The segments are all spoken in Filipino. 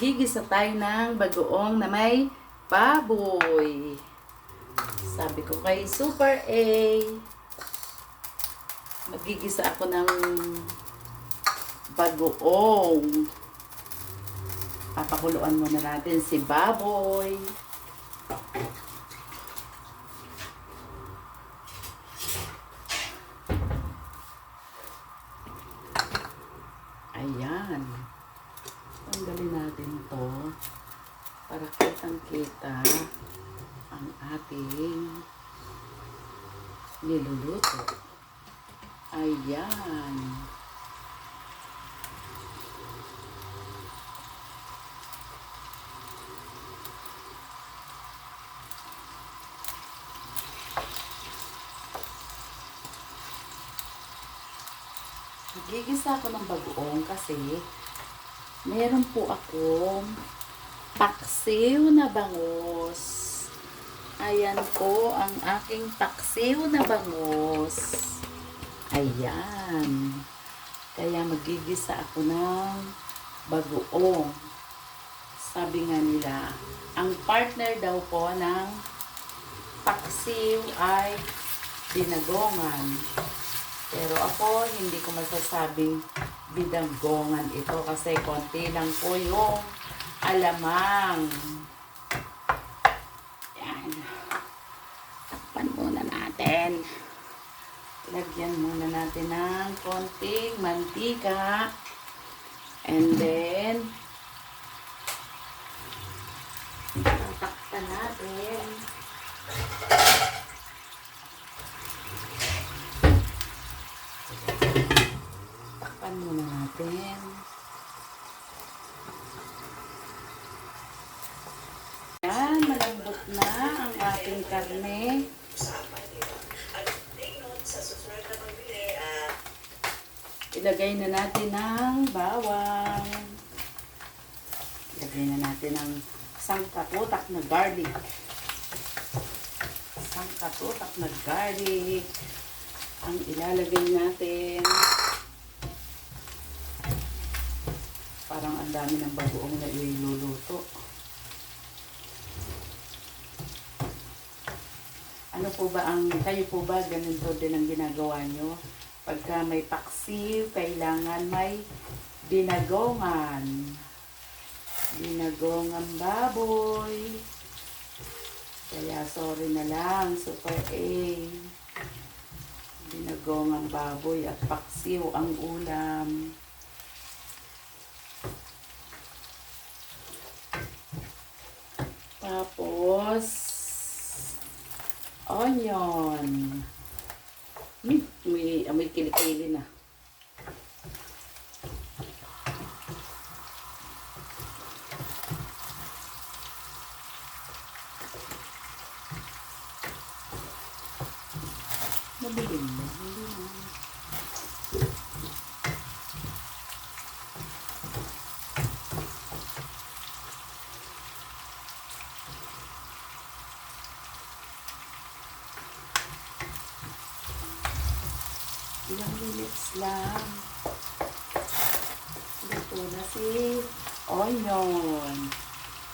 Magigisa tayo ng bagoong na may baboy. Sabi ko kay Super A, magigisa ako ng bagoong. Papakuluan muna natin si baboy. Ayan. Tanggalin natin to para kitang-kita ang ating niluluto. Ayan. Nagigisa ako ng bagoong kasi meron po akong paksiw na bangus. Ayan po ang aking paksiw na bangus. Ayan. Kaya magigisa ako ng bagoong. Sabi nga nila, ang partner daw po ng paksiw ay binagongan. Pero ako, hindi ko masasabing binagongan ito kasi konti lang po yung alamang. Yan. Takpan muna natin. Lagyan muna natin ng konting mantika. And then, takpan natin. Takpan muna natin. Yan, malambot na ang ating karne. Ilagay na natin ng bawang. Ilagay na natin ng isang katutak na garlic. Isang katutak na garlic ang ilalagay natin. Parang ang dami ng bagoong na iluluto. Ano po ba kayo po ba ganito din ang ginagawa nyo? Pagka may paksiw, kailangan may binagongan. Binagongan baboy. Kaya sorry na lang, Super A. Binagongan baboy at paksiw ang ulam. Tapos, onion. May kilikili na. Mabilin na. Ilang minutes lang. Luto na si onion.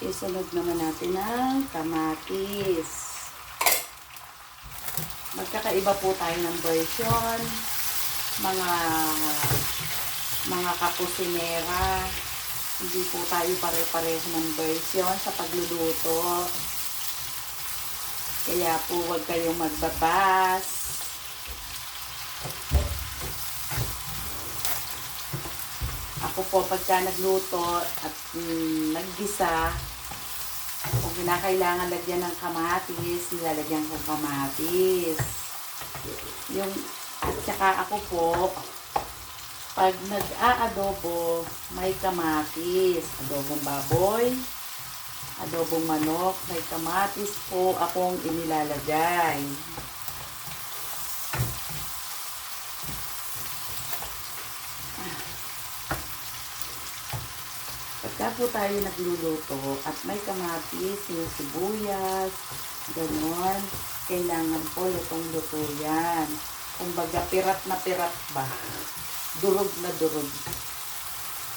Isunod naman natin ang kamatis. Magkakaiba po tayo ng version. Mga kapusinera. Hindi po tayo pare-pareho ng version sa pagluluto. Kaya po huwag kayong magbabas. Ako po, pagka nagluto at naggisa, kung kinakailangan lagyan ng kamatis, nilalagyan ko kamatis. At saka ako po, pag nag-aadobo, may kamatis. Adobong baboy, adobong manok, may kamatis po akong inilalagay. Pagka po tayo nagluluto at may kamatis, yung sibuyas, ganon, kailangan po lutong-luto yan. Kumbaga, pirat na pirat ba? Durog na durog.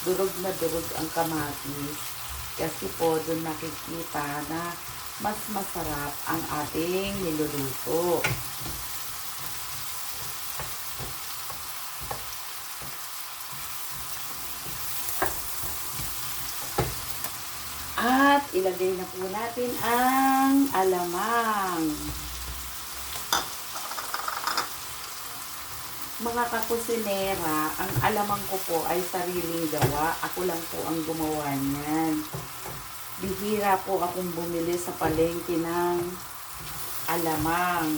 Durog na durog ang kamatis. Kasi po, doon makikita na mas masarap ang ating niluluto. At ilagay na po natin ang alamang. Mga kakusinera, ang alamang ko po ay sariling gawa. Ako lang po ang gumawa niyan. Bihira po akong bumili sa palengke ng alamang.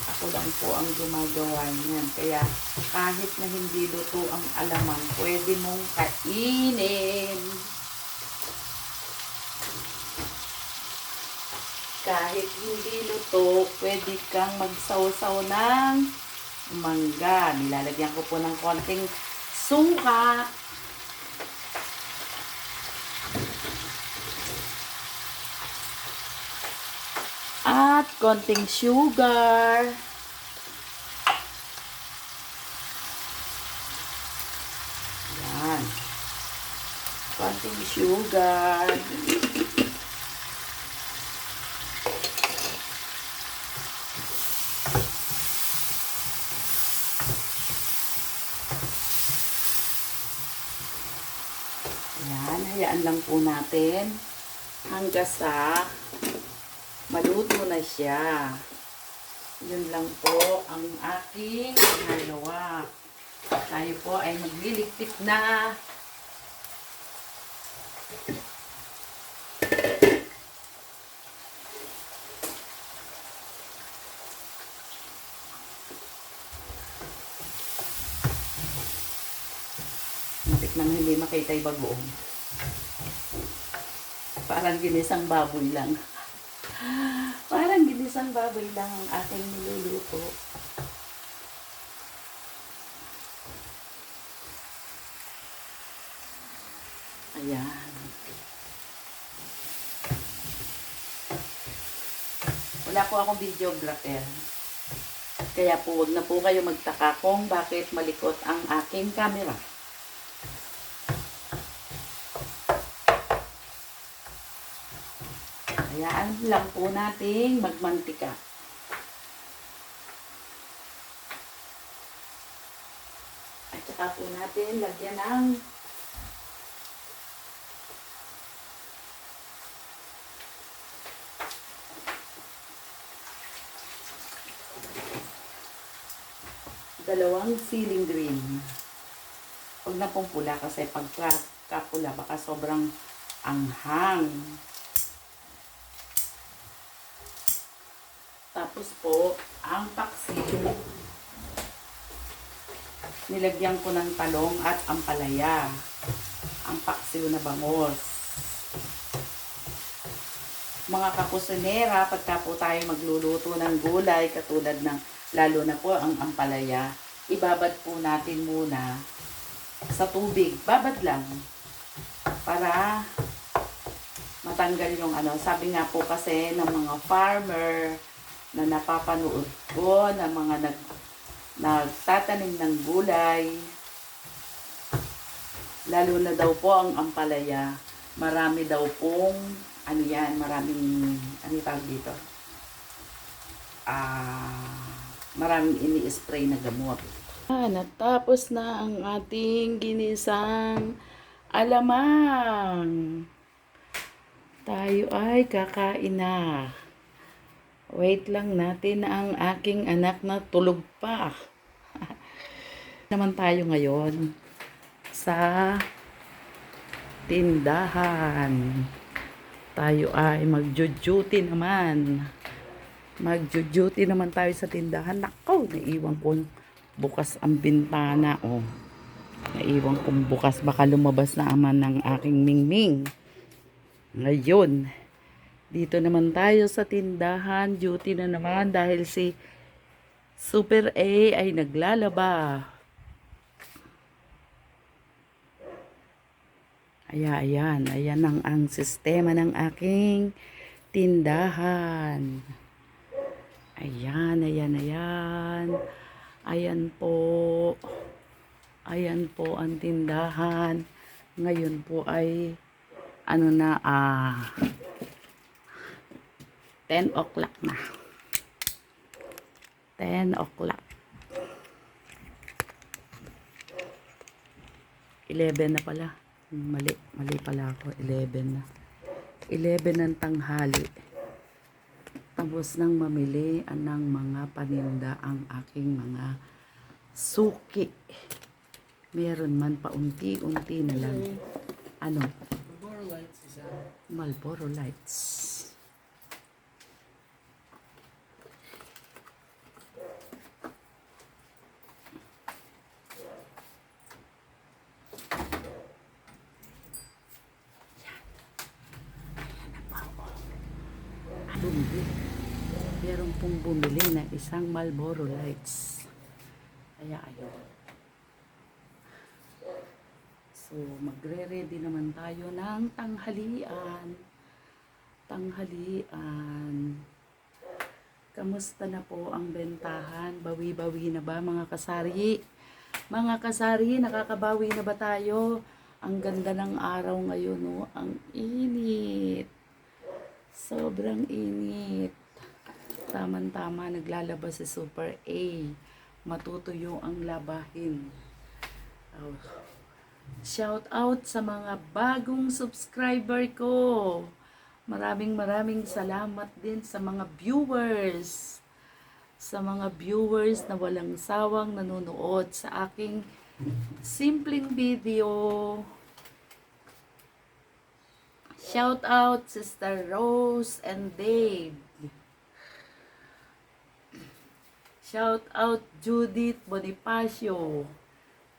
Ako lang po ang gumagawa niyan. Kaya kahit na hindi luto ang alamang, pwede mong kainin. Kahit hindi luto, pwede kang magsawsaw ng mangga. Nilalagyan ko po ng konting suka. At konting sugar. Yan. Konting sugar. Yan. Hayaan lang po natin hanggang sa maluto na siya. Yun lang po ang aking ginagawa. Tayo po ay magliligpit na. Muntik nang hindi makita yung bagoong. Parang ginisang baboy lang. Parang ginisang baboy lang ang aking niluluto. Ayan. Wala po akong videographer. Kaya po wag na po kayo magtaka kung bakit malikot ang aking camera. Hayaan lang po nating magmantika. At saka po natin lagyan ng dalawang siling green. Huwag na pong pula kasi pagka kapula baka sobrang anghang. Tapos po, ang paksiw, nilagyan ko ng talong at ampalaya. Ang paksiw na bangos. Mga kakusinera, pagka po tayo magluluto ng gulay, katulad ng, lalo na po ang ampalaya, ibabad po natin muna sa tubig. Babad lang. Para matanggal yung ano. Sabi nga po kasi ng mga farmer, na napapanood ko na mga nagtatanim ng gulay, lalo na daw po ang ampalaya, marami daw pong ano yan, maraming ano tawag dito, maraming ini-spray na gamot. Natapos na ang ating ginisang alamang. Tayo ay kakain na. Wait lang natin ang aking anak na tulog pa. Naman tayo ngayon sa tindahan. Tayo ay magjo-duty naman. Magjo-duty naman tayo sa tindahan. Nakaw, naiwan ko bukas ang bintana. Oh. Naiwan kong bukas. Baka lumabas na aman ng aking mingming. Ngayon, dito naman tayo sa tindahan. Duty na naman dahil si Super A ay naglalaba. Ayan. Ayan ang sistema ng aking tindahan. Ayan. Ayan po. Ayan po ang tindahan. Ngayon po ay ano na 10 o'clock na. 10 o'clock. 11 na pala. Mali pala ako. 11 na. 11 ng tanghali. Tapos nang mamili ng mga paninda ang aking mga suki. Meron man paunti-unti na lang. Ano? Marlboro Lights is Marlboro Lights. Bumili. Meron pong bumili na isang Marlboro Lights. Kaya ayun. So, magre-ready naman tayo ng tanghalian. Kamusta na po ang bentahan? Bawi-bawi na ba mga kasari? Mga kasari, nakakabawi na ba tayo? Ang ganda ng araw ngayon, no? Ang init. Sobrang init. Tama-tama, naglalabas si Super A. Matutuyo ang labahin. Oh. Shout out sa mga bagong subscriber ko. Maraming salamat din sa mga viewers. Sa mga viewers na walang sawang nanonood sa aking simpleng video. Shout out Sister Rose and Dave. Shout out Judith Bonifacio.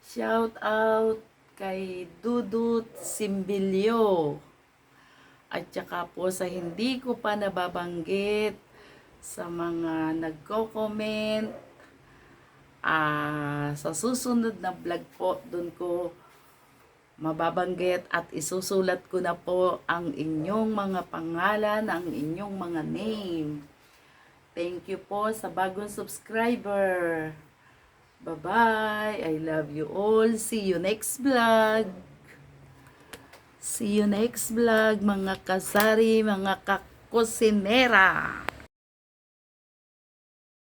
Shout out kay Dudut Simbilio. At saka po sa hindi ko pa nababanggit sa mga nagko-comment, sa susunod na vlog po, doon ko mababanggit at isusulat ko na po ang inyong mga pangalan, ang inyong mga name. Thank you po sa bagong subscriber. Bye-bye. I love you all. See you next vlog. See you next vlog, mga kasari, mga kakusinera.